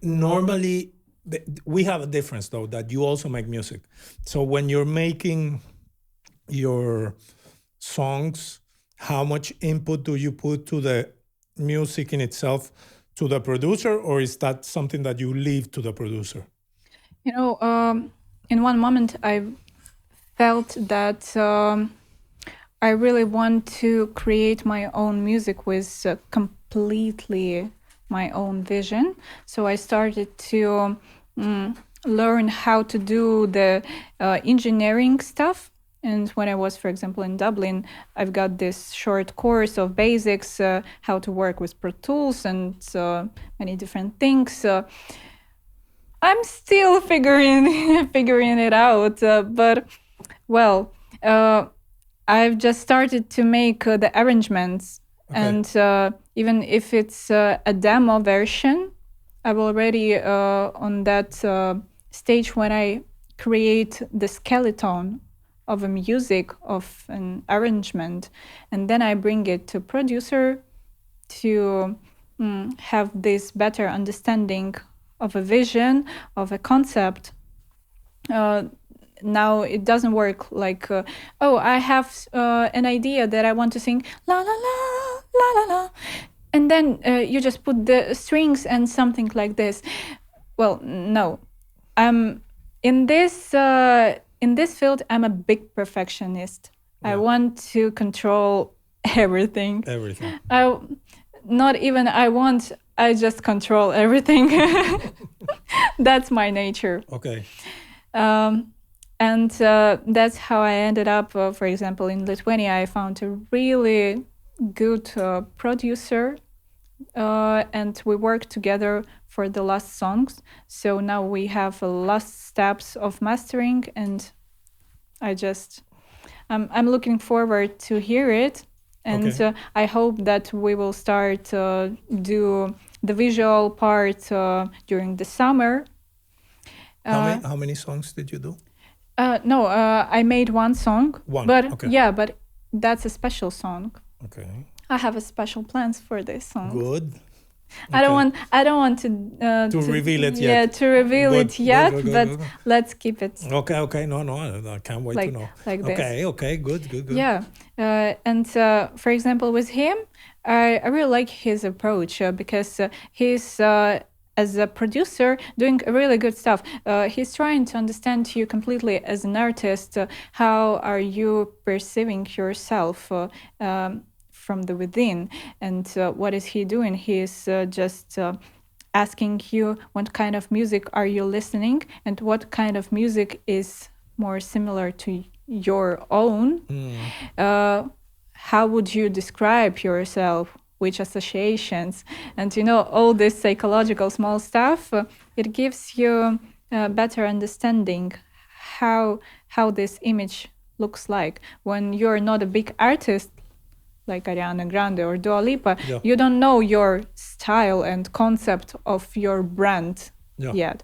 Normally, we have a difference though that you also make music. So when you're making your songs, how much input do you put to the music in itself to the producer, or is that something that you leave to the producer? You know, in one moment, I felt that I really want to create my own music with completely my own vision. So I started to learn how to do the engineering stuff. And when I was, for example, in Dublin, I've got this short course of basics, how to work with Pro Tools and many different things. I'm still figuring it out, but well, I've just started to make the arrangements, and even if it's a demo version, I'm already on that stage when I create the skeleton of a music, of an arrangement, and then I bring it to producer to have this better understanding of a vision, of a concept. Now it doesn't work like, oh, I have an idea that I want to sing la la la la la la, and then you just put the strings and something like this. Well, no, in this field, I'm a big perfectionist. Yeah. I want to control everything. Everything. I just control everything. That's my nature. Okay. And that's how I ended up, for example, in Lithuania. I found a really good producer, and we worked together for the last songs. So now we have last steps of mastering, and I'm looking forward to hear it. And I hope that we will start do the visual part during the summer. How many songs did you do? No, I made one song. One, but okay. Yeah, but that's a special song. Okay. I have a special plans for this song. Good. Okay. I don't want to reveal it yet. Yeah, to reveal it yet, but let's keep it. Okay. No, I can't wait to know. Like this. Okay, good. Yeah, and for example, with him, I really like his approach because he's as a producer doing really good stuff. He's trying to understand you completely as an artist. How are you perceiving yourself? From the within, and what is he doing? He's just asking you what kind of music are you listening, and what kind of music is more similar to your own. How would you describe yourself? Which associations? And all this psychological small stuff, it gives you a better understanding how this image looks like. When you're not a big artist like Ariana Grande or Dua Lipa, you don't know your style and concept of your brand yet.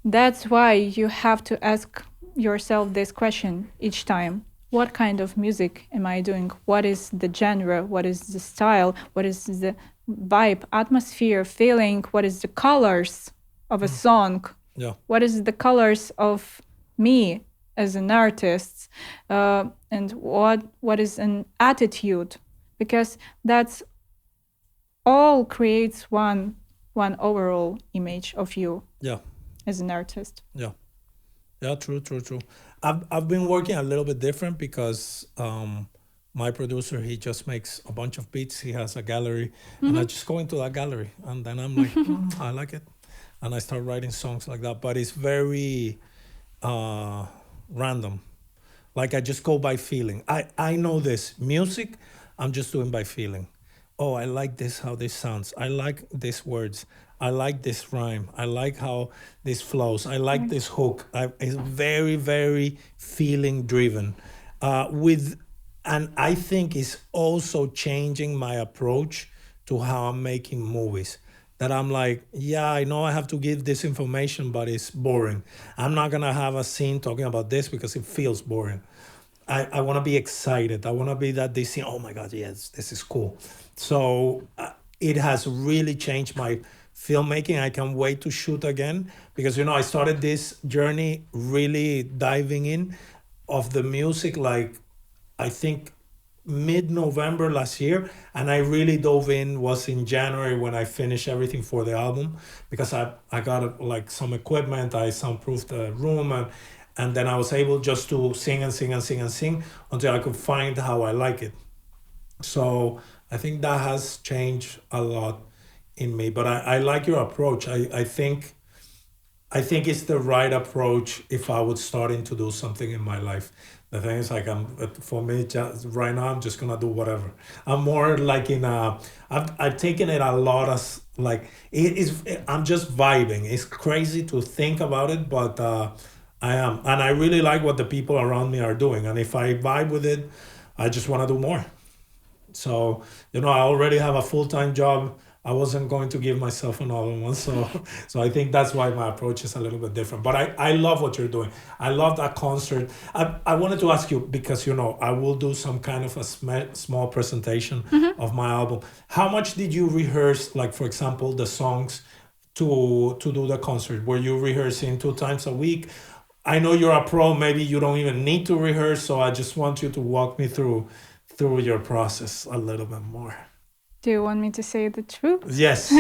That's why you have to ask yourself this question each time. What kind of music am I doing? What is the genre? What is the style? What is the vibe, atmosphere, feeling? What is the colors of a song? What is the colors of me as an artist, and what is an attitude? Because that's all creates one overall image of you as an artist. True. I've been working a little bit different because my producer, he just makes a bunch of beats. He has a gallery, and I just go into that gallery, and then I'm like, I like it, and I start writing songs like that. But it's very random. Like I just go by feeling. I know this music, I'm just doing by feeling. Oh, I like this, how this sounds. I like these words. I like this rhyme. I like how this flows. I like this hook. It's very, very feeling driven. And I think it's also changing my approach to how I'm making movies. That I'm like, I know I have to give this information, but it's boring. I'm not gonna have a scene talking about this because it feels boring. I want to be excited. I want to be that they see, oh my God, yes, this is cool. So it has really changed my filmmaking. I can't wait to shoot again because I started this journey really diving in of the music like I think mid-November last year, and I really dove in was in January when I finished everything for the album because I got like some equipment, I soundproofed the room, and then I was able just to sing and sing and sing and sing until I could find how I like it. So I think that has changed a lot in me. But I like your approach. I think it's the right approach if I would starting to do something in my life. The thing is like for me just right now I'm just gonna do whatever. I'm more like I've taken it a lot as like it is I'm just vibing. It's crazy to think about it, but I am, and I really like what the people around me are doing. And if I vibe with it, I just want to do more. So, I already have a full-time job. I wasn't going to give myself another one. So, so I think that's why my approach is a little bit different. But I love what you're doing. I love that concert. I wanted to ask you because, I will do some kind of a small presentation of my album. How much did you rehearse, like, for example, the songs to do the concert? Were you rehearsing 2 times a week? I know you're a pro. Maybe you don't even need to rehearse. So I just want you to walk me through your process a little bit more. Do you want me to say the truth? Yes,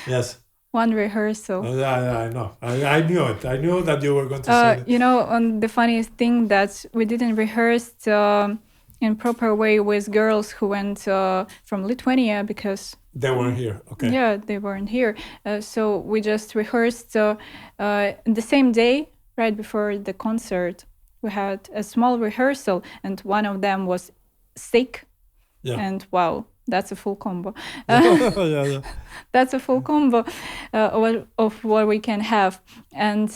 yes. One rehearsal. Yeah, I know. I knew it. I knew that you were going to say that. The funniest thing that we didn't rehearse in proper way with girls who went from Lithuania because They weren't here. Okay. yeah, they weren't here. So we just rehearsed the same day, right before the concert. We had a small rehearsal, and one of them was sick. Yeah. And wow, that's a full combo. Yeah, yeah. That's a full combo of what we can have. And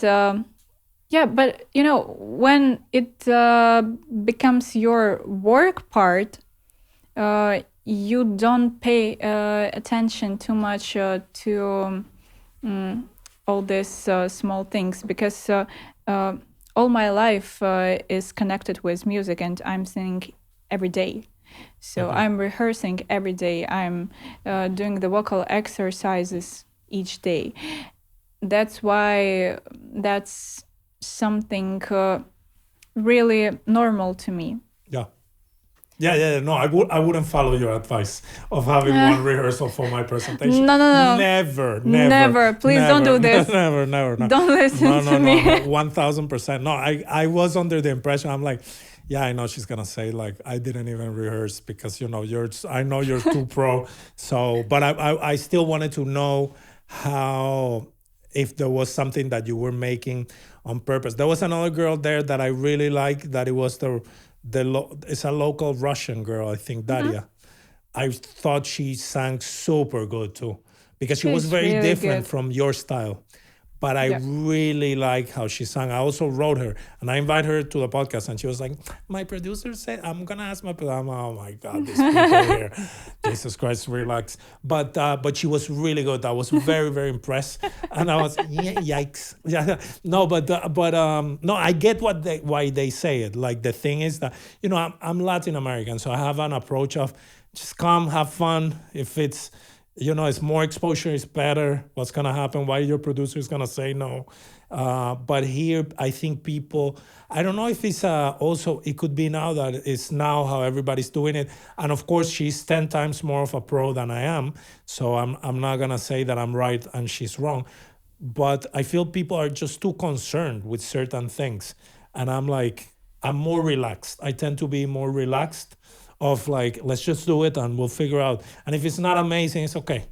yeah, but when it becomes your work part, you don't pay attention too much to all these small things because all my life is connected with music, and I'm singing every day. So I'm rehearsing every day. I'm doing the vocal exercises each day. That's why that's something really normal to me. Yeah. Yeah. No, I wouldn't follow your advice of having one rehearsal for my presentation. No. Never. Please don't do this. Never. Don't listen to me. No, 1000%. No, I was under the impression, I'm like, yeah, I know she's gonna say like I didn't even rehearse because I know you're too pro. So, but I still wanted to know how if there was something that you were making on purpose. There was another girl there that I really liked. That it was it's a local Russian girl, I think, Daria. I thought she sang super good too because she was She's very really different good. from your style. But I Yeah. really like how she sang. I also wrote her and I invited her to the podcast, and she was like, my producer said I'm gonna ask oh my God, these people here. Jesus Christ, relax. But she was really good. I was very, very impressed. And I was yikes. Yeah. No, but no, I get why they say it. Like the thing is that, I'm Latin American, so I have an approach of just come, have fun. If it's more exposure is better. What's gonna happen? Why your producer is gonna say no? But here, I think people. I don't know if it's also. It could be now that it's now how everybody's doing it. And of course, she's 10 times more of a pro than I am. So I'm not gonna say that I'm right and she's wrong. But I feel people are just too concerned with certain things, and I'm more relaxed. I tend to be more relaxed of like, let's just do it and we'll figure out. And if it's not amazing, it's okay.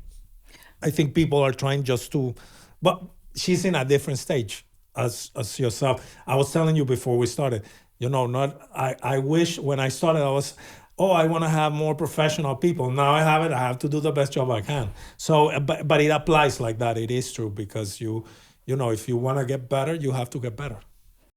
I think people are trying just to, but she's in a different stage as yourself. I was telling you before we started, I wish when I started, I want to have more professional people. Now I have it. I have to do the best job I can. So, but it applies like that. It is true because if you want to get better, you have to get better.